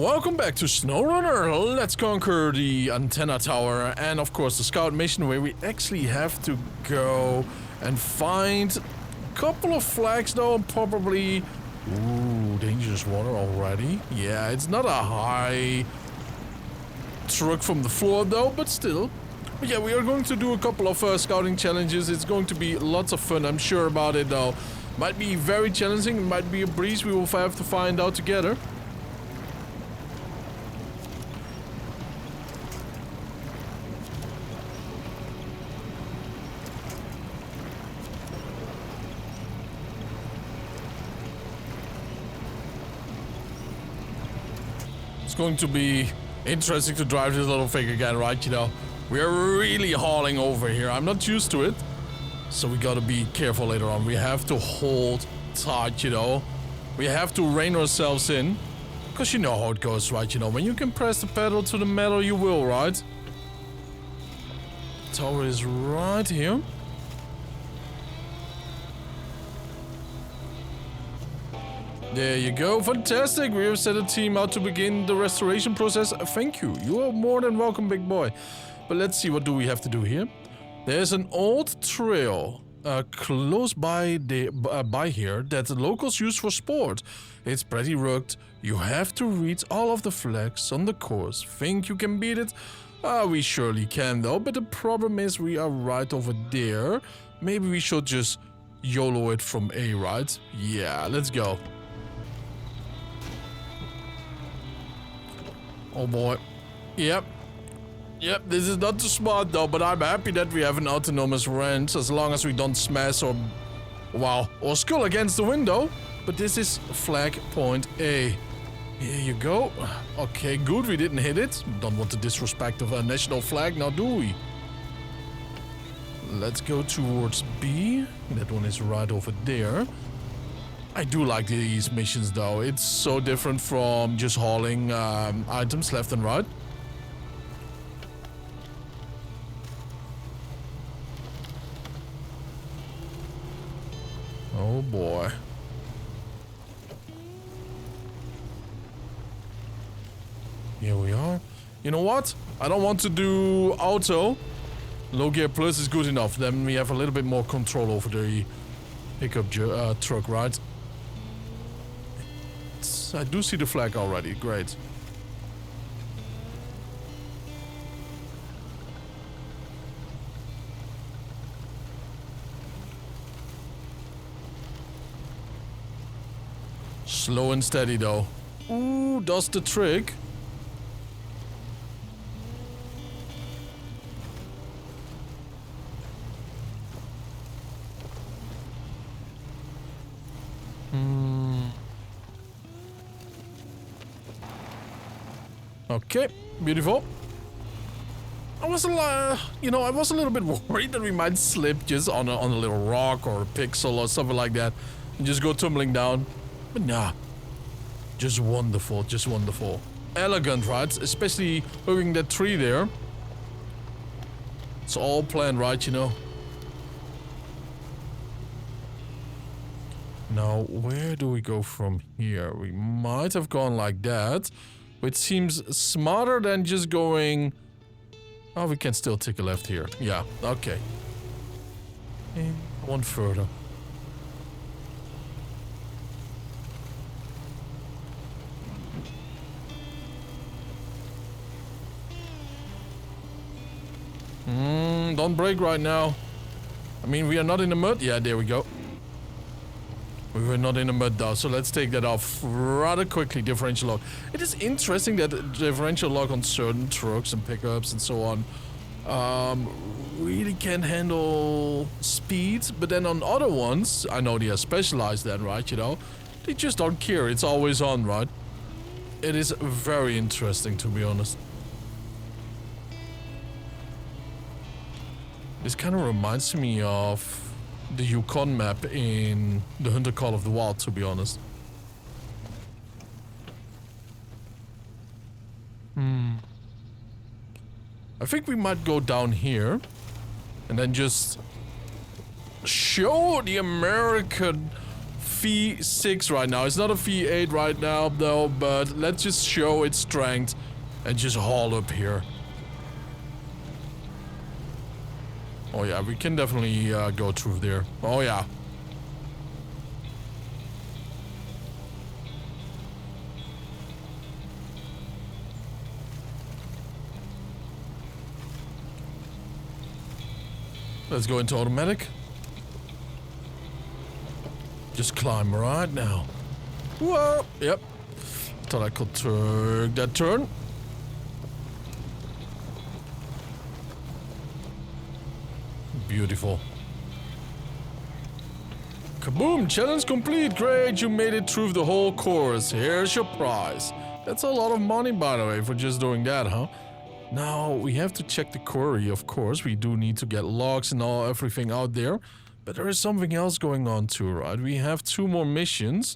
welcome back to SnowRunner. Let's conquer the antenna tower and of course the scout mission where we actually have to go and find a couple of flags though and probably... Ooh, dangerous water already. Yeah, it's not a high truck from the floor though, but still. But yeah, we are going to do a couple of scouting challenges. It's going to be lots of fun, I'm sure about it though. Might be very challenging, it might be a breeze, we will have to find out together. It's going to be interesting to drive this little thing again, right? You know, we are really hauling over here. I'm not used to it. So we gotta be careful later on. We have to hold tight, you know. We have to rein ourselves in. Because you know how it goes, right? You know, when you can press the pedal to the metal, you will, right? Tower is right here. There you go, fantastic! We have set a team out to begin the restoration process. Thank you, you are more than welcome, big boy. But let's see, what do we have to do here? There's an old trail close by here that the locals use for sport. It's pretty rugged. You have to read all of the flags on the course. Think you can beat it? We surely can though, but the problem is we are right over there. Maybe we should just YOLO it from A, right? Yeah, let's go. Oh boy. Yep, this is not too smart though, but I'm happy that we have an autonomous wrench as long as we don't smash or... wow, or skull against the window. But this is flag point A. Here you go. Okay, good, we didn't hit it. Don't want to disrespect of our national flag now, do we? Let's go towards B. That one is right over there. I do like these missions though. It's so different from just hauling items left and right. Oh boy. Here we are. You know what? I don't want to do auto. Low gear plus is good enough. Then we have a little bit more control over the pickup truck, right? I do see the flag already. Great. Slow and steady though. Ooh, does the trick. Okay, beautiful. I was I was a little bit worried that we might slip just on a little rock or a pixel or something like that and just go tumbling down. But nah, just wonderful, just wonderful. Elegant, right? Especially hugging that tree there. It's all planned, right, you know? Now, where do we go from here? We might have gone like that, which seems smarter than just going... Oh, we can still take a left here. Yeah, okay. And one further. Don't brake right now. I mean, we are not in the mud. Yeah, there we go. We were not in the mud though, so let's take that off rather quickly. Differential lock. It is interesting that differential lock on certain trucks and pickups and so on really can handle speed, but then on other ones, I know they are specialized then, right, you know, they just don't care. It's always on, right? It is very interesting, to be honest. This kind of reminds me of the Yukon map in the Hunter Call of the Wild, to be honest. I think we might go down here and then just show the American V6 right now. It's not a V8 right now, though, but let's just show its strength and just haul up here. Oh yeah, we can definitely go through there. Oh yeah. Let's go into automatic. Just climb right now. Whoa! Yep. Thought I could take that turn. Beautiful. Kaboom! Challenge complete! Great! You made it through the whole course. Here's your prize. That's a lot of money, by the way, for just doing that, huh? Now, we have to check the quarry, of course. We do need to get logs and everything out there. But there is something else going on too, right? We have 2 more missions.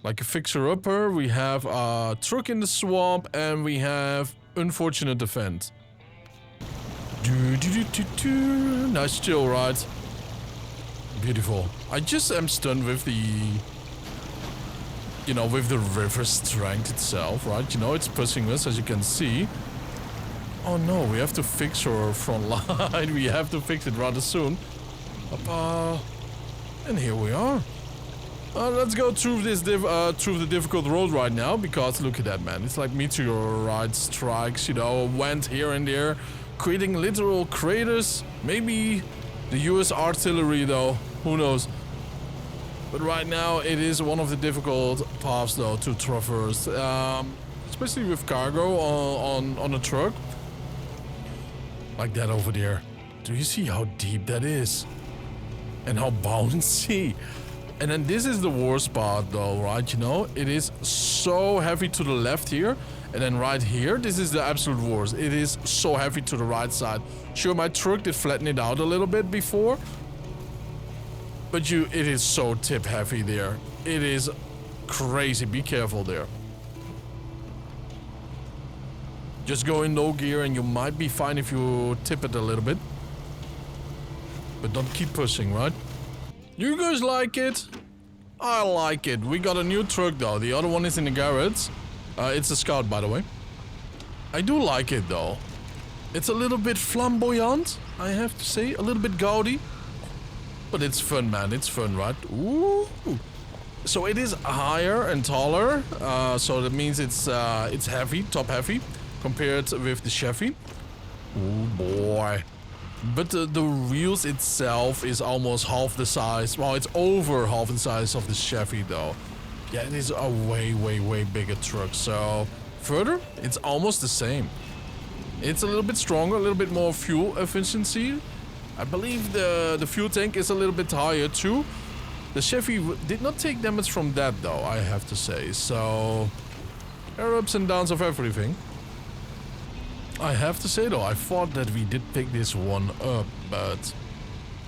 Like a fixer-upper, we have a truck in the swamp, and we have unfortunate event. Nice chill ride. Beautiful. I just am stunned with the... You know, with the river strength itself, right? You know, it's pushing us, as you can see. Oh no, we have to fix our front line. We have to fix it rather soon. And here we are. Let's go through this through the difficult road right now, because look at that, man. It's like meteorite strikes, you know, went here and there, creating literal craters. Maybe the US artillery, though. Who knows? But right now, it is one of the difficult paths, though, to traverse, especially with cargo on a truck, like that over there. Do you see how deep that is? And how bouncy. And then this is the worst part though, right? You know, it is so heavy to the left here. And then right here, this is the absolute worst. It is so heavy to the right side. Sure, my truck did flatten it out a little bit before. But it is so tip heavy there. It is crazy. Be careful there. Just go in low gear and you might be fine if you tip it a little bit. But don't keep pushing, right? You guys like it? I like it. We got a new truck though. The other one is in the garage. It's a Scout, by the way. I do like it though. It's a little bit flamboyant, I have to say. A little bit gaudy. But it's fun, man. It's fun, right? Ooh. So it is higher and taller. So that means it's heavy, top heavy, compared with the Chevy. Oh boy. But the wheels itself is almost half the size. Well, it's over half the size of the Chevy though. Yeah, it is a way, way, way bigger truck. So further, it's almost the same. It's a little bit stronger, a little bit more fuel efficiency. I believe the fuel tank is a little bit higher too. The Chevy did not take damage from that though, I have to say. So there are ups and downs of everything. I have to say though, I thought that we did pick this one up, but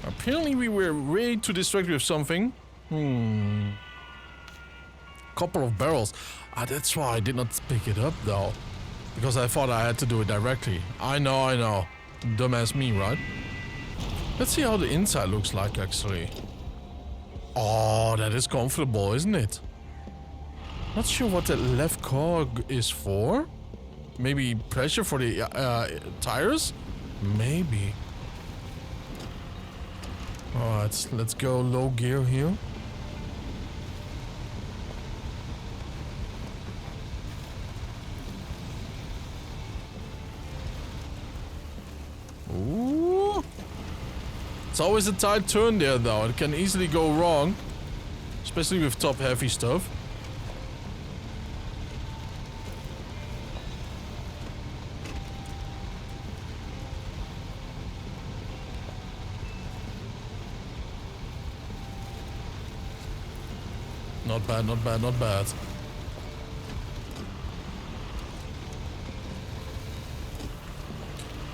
apparently we were way too distracted with something. Couple of barrels. That's why I did not pick it up though. Because I thought I had to do it directly. I know. Dumbass me, right? Let's see how the inside looks like actually. Oh, that is comfortable, isn't it? Not sure what that left cog is for. Maybe pressure for the tires? Maybe. Alright, let's go low gear here. Ooh. It's always a tight turn there though. It can easily go wrong. Especially with top heavy stuff. Not bad, not bad, not bad.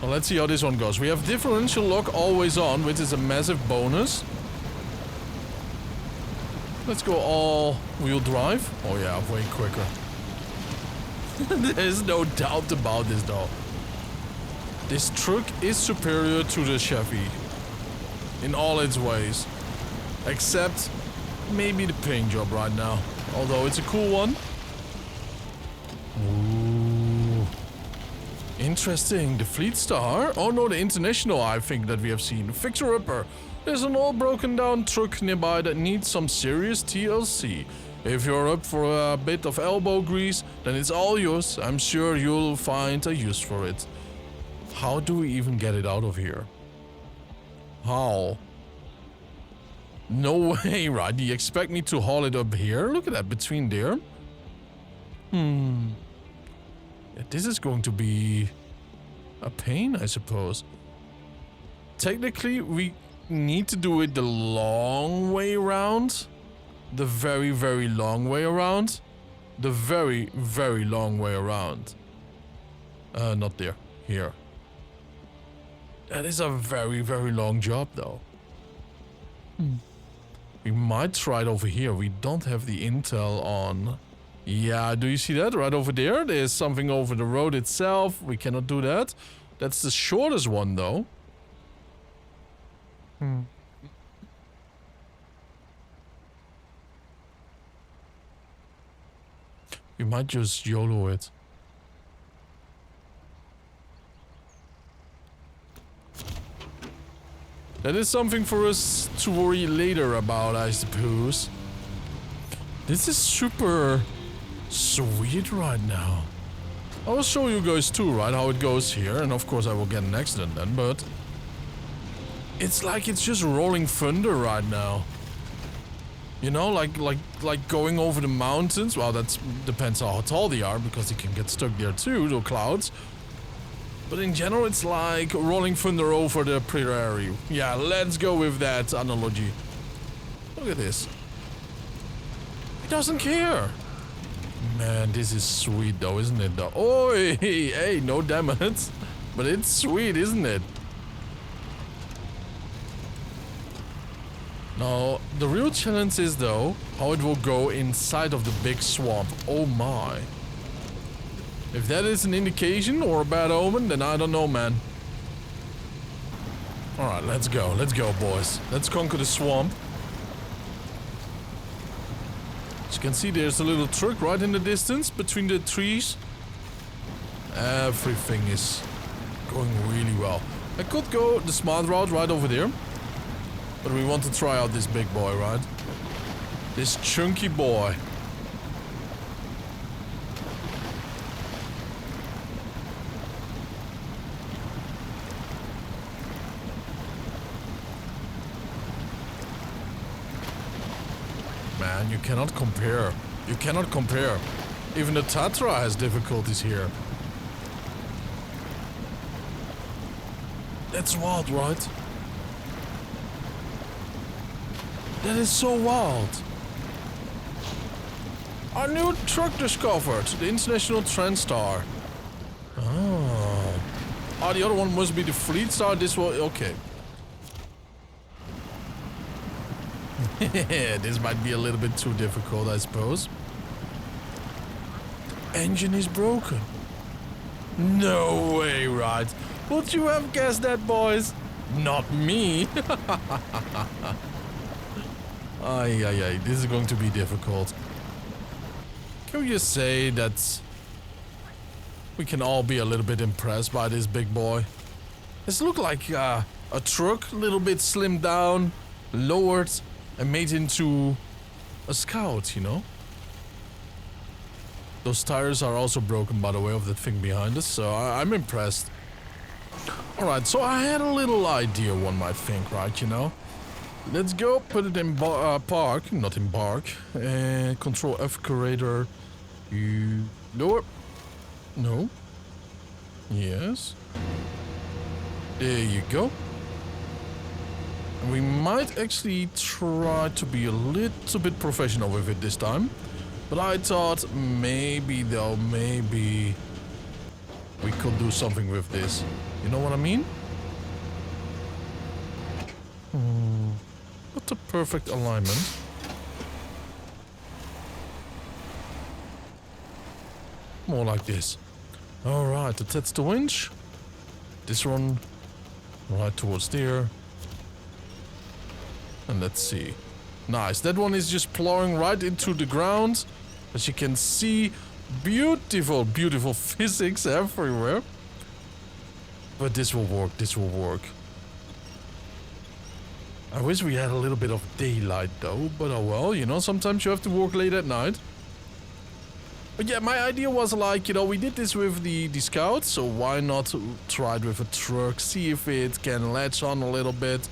Well, let's see how this one goes. We have differential lock always on, which is a massive bonus. Let's go all-wheel drive. Oh yeah, way quicker. There's no doubt about this though. This truck is superior to the Chevy. In all its ways. Except maybe the paint job right now. Although it's a cool one. Ooh. Interesting. The Fleet Star. Oh no, the International, I think, that we have seen. Fixer Upper. There's an old broken down truck nearby that needs some serious TLC. If you're up for a bit of elbow grease, then it's all yours. I'm sure you'll find a use for it. How do we even get it out of here? How? No way, right? Do you expect me to haul it up here? Look at that, between there. Yeah, this is going to be a pain, I suppose. Technically, we need to do it the long way around. The very, very long way around. The very, very long way around. Not there. Here. That is a very, very long job, though. We might try it over here. We don't have the intel on... Yeah, do you see that? Right over there? There's something over the road itself. We cannot do that. That's the shortest one, though. We might just YOLO it. That is something for us to worry later about, I suppose. This is super sweet right now. I will show you guys too, right, how it goes here. And of course I will get an accident then, but... It's like it's just rolling thunder right now. You know, like going over the mountains. Well, that depends on how tall they are, because they can get stuck there too, the clouds. But in general, it's like rolling thunder over the prairie. Yeah, let's go with that analogy. Look at this. He doesn't care. Man, this is sweet though, isn't it? Though? Oh, hey, no damage. But it's sweet, isn't it? Now, the real challenge is though, how it will go inside of the big swamp. Oh my. If that is an indication or a bad omen, then I don't know, man. Alright, let's go, boys. Let's conquer the swamp. As you can see, there's a little truck right in the distance between the trees. Everything is going really well. I could go the smart route right over there. But we want to try out this big boy, right? This chunky boy. Man, you cannot compare. You cannot compare. Even the Tatra has difficulties here. That's wild, right? That is so wild. A new truck discovered. The International Transtar. Oh, the other one must be the Fleet Star. This one, okay. This might be a little bit too difficult, I suppose. Engine is broken. No way, right? Would you have guessed that, boys? Not me. Ay, this is going to be difficult. Can we just say that we can all be a little bit impressed by this big boy? This looks like a truck, a little bit slimmed down, lowered, and made into a Scout, you know? Those tires are also broken, by the way, of that thing behind us, so I'm impressed. Alright, so I had a little idea, one might think, right, you know? Let's go, put it in park, not in bark. Control F curator. You lower. No. Yes. There you go. We might actually try to be a little bit professional with it this time. But I thought maybe though, maybe we could do something with this. You know what I mean? Not the perfect alignment. More like this. Alright, that's the winch. This one right towards there. And let's see. Nice. That one is just plowing right into the ground. As you can see, beautiful, beautiful physics everywhere. But this will work, this will work. I wish we had a little bit of daylight though, but oh well, you know, sometimes you have to work late at night. But yeah, my idea was like, you know, we did this with the scouts, so why not try it with a truck, see if it can latch on a little bit.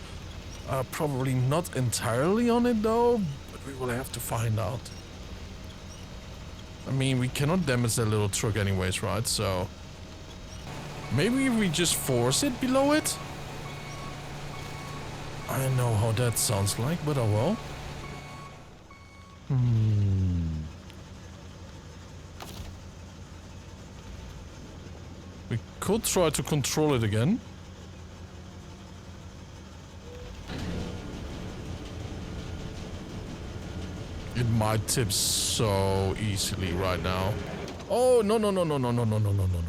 Probably not entirely on it though, but we will have to find out. I mean, we cannot damage that little truck anyways, right? So maybe if we just force it below it? I know how that sounds like, but oh well. We could try to control it again. It might tip so easily right now. Oh, no, no, no, no, no, no, no, no, no, no.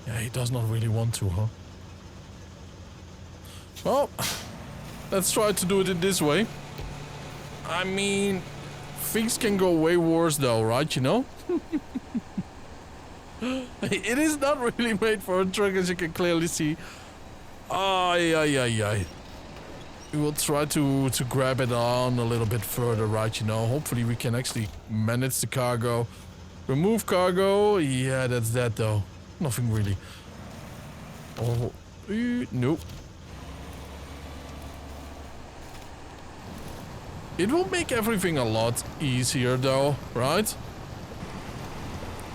Yeah, he does not really want to, huh? Well, let's try to do it in this way. I mean, things can go way worse though, right, you know? It is not really made for a truck, as you can clearly see. Ay, ay, ay, ay. We will try to grab it on a little bit further, right, you know? Hopefully we can actually manage the cargo. Remove cargo. Yeah, that's that though. Nothing really. Oh, nope. It will make everything a lot easier though, right?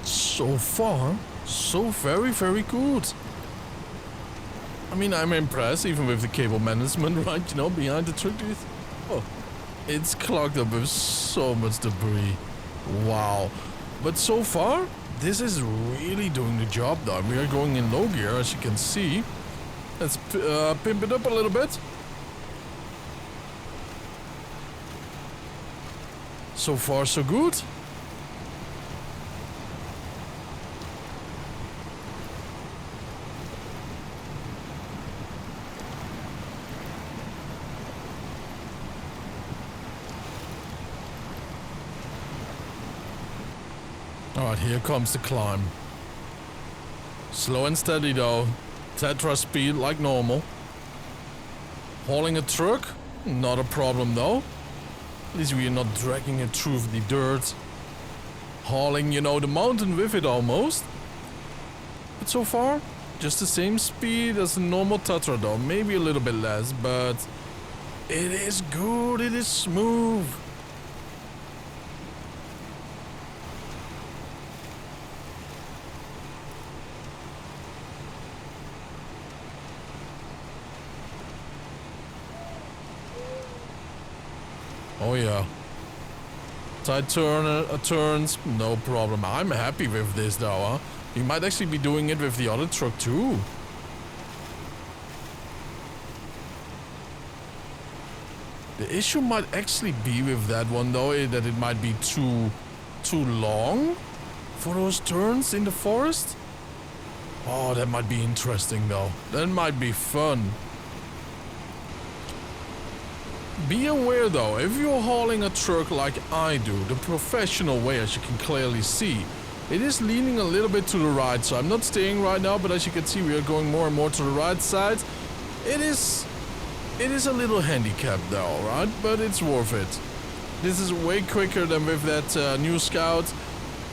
So far, so very, very good. I mean, I'm impressed, even with the cable management, right? You know, behind the truck. Oh, it's clogged up with so much debris. Wow. But so far, this is really doing the job though. We are going in low gear, as you can see. Let's pimp it up a little bit. So far, so good. Alright, here comes the climb. Slow and steady though. Tetra speed like normal. Hauling a truck? Not a problem though. At least we are not dragging it through the dirt. Hauling, you know, the mountain with it almost. But so far, just the same speed as a normal Tetra though. Maybe a little bit less, but it is good, it is smooth. Oh yeah. Side turns, no problem. I'm happy with this though, huh? You might actually be doing it with the other truck too. The issue might actually be with that one though, that it might be too long for those turns in the forest. Oh, that might be interesting though. That might be fun. Be aware though, if you're hauling a truck like I do, the professional way, as you can clearly see, it is leaning a little bit to the right, so I'm not staying right now, but as you can see, we are going more and more to the right side. It is a little handicapped though, right? But it's worth it. This is way quicker than with that new Scout,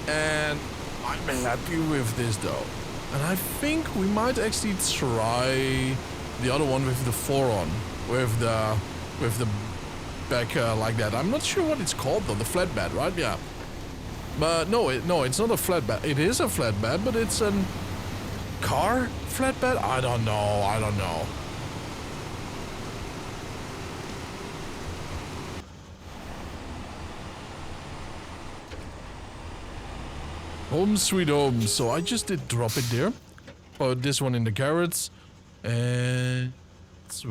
and I'm happy with this though. And I think we might actually try the other one with the 4-on, with the back like that. I'm not sure what it's called though, the flatbed, right? Yeah. But no, it's not a flatbed. It is a flatbed, but it's a car flatbed? I don't know. Home sweet home. So I just did drop it there. Put this one in the carrots. And so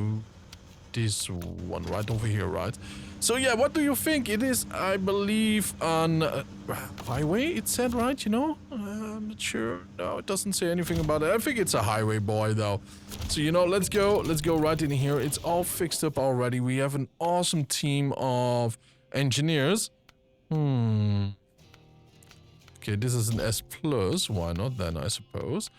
this one right over here, right? So yeah, what do you think? It is, I believe, on highway, it said, right? You know? not sure. No, it doesn't say anything about it. I think it's a highway boy, though. So, you know, let's go. Let's go right in here. It's all fixed up already. We have an awesome team of engineers. Okay, this is an S+. Why not then, I suppose?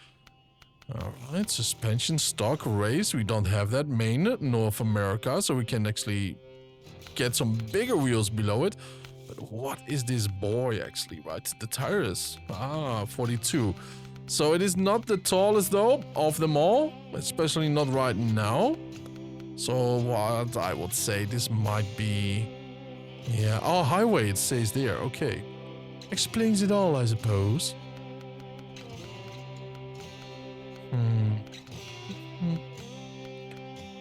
Alright, suspension, stock, race. We don't have that. Main, North America. So we can actually get some bigger wheels below it. But what is this boy actually, right? The tires. 42. So it is not the tallest though of them all, especially not right now. So what I would say this might be, yeah, highway it says there. Okay, explains it all, I suppose.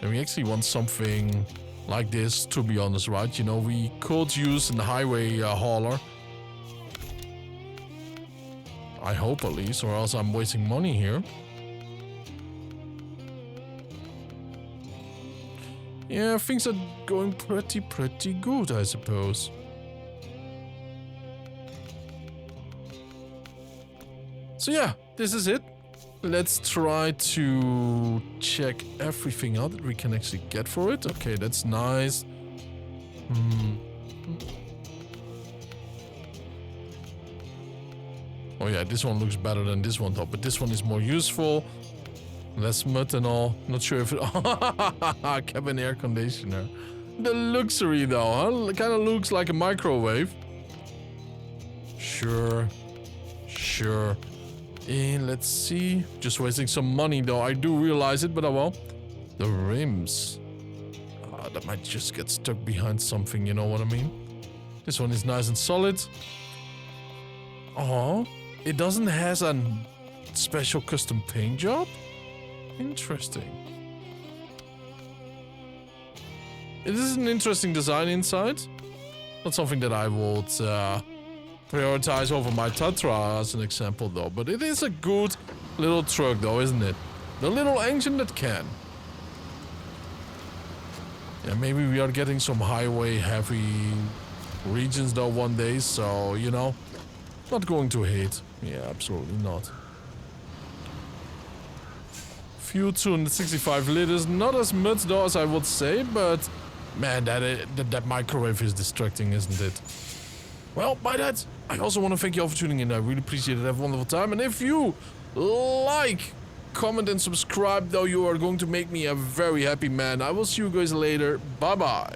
And we actually want something like this, to be honest, right? You know, we could use a highway hauler. I hope at least, or else I'm wasting money here. Yeah, things are going pretty good, I suppose. So yeah, this is it. Let's try to check everything out that we can actually get for it. Okay, that's nice. Oh yeah, this one looks better than this one though, but this one is more useful. Less mud and all. Not sure if it... cabin air conditioner. The luxury though, huh? It kind of looks like a microwave. Sure. And let's see. Just wasting some money though. I do realize it, but oh well. The rims. That might just get stuck behind something, you know what I mean? This one is nice and solid. Oh, it doesn't have a special custom paint job? Interesting. It is an interesting design inside. Not something that I would prioritize over my Tatra as an example though, but it is a good little truck though, isn't it? The little engine that can. Yeah, maybe we are getting some highway heavy regions though one day, so you know, not going to hate. Yeah, absolutely not. Fuel 265 liters, not as much though as I would say, but man, that microwave is distracting, isn't it? Well, by that, I also want to thank you all for tuning in. I really appreciate it. Have a wonderful time. And if you like, comment, and subscribe, though, you are going to make me a very happy man. I will see you guys later. Bye-bye.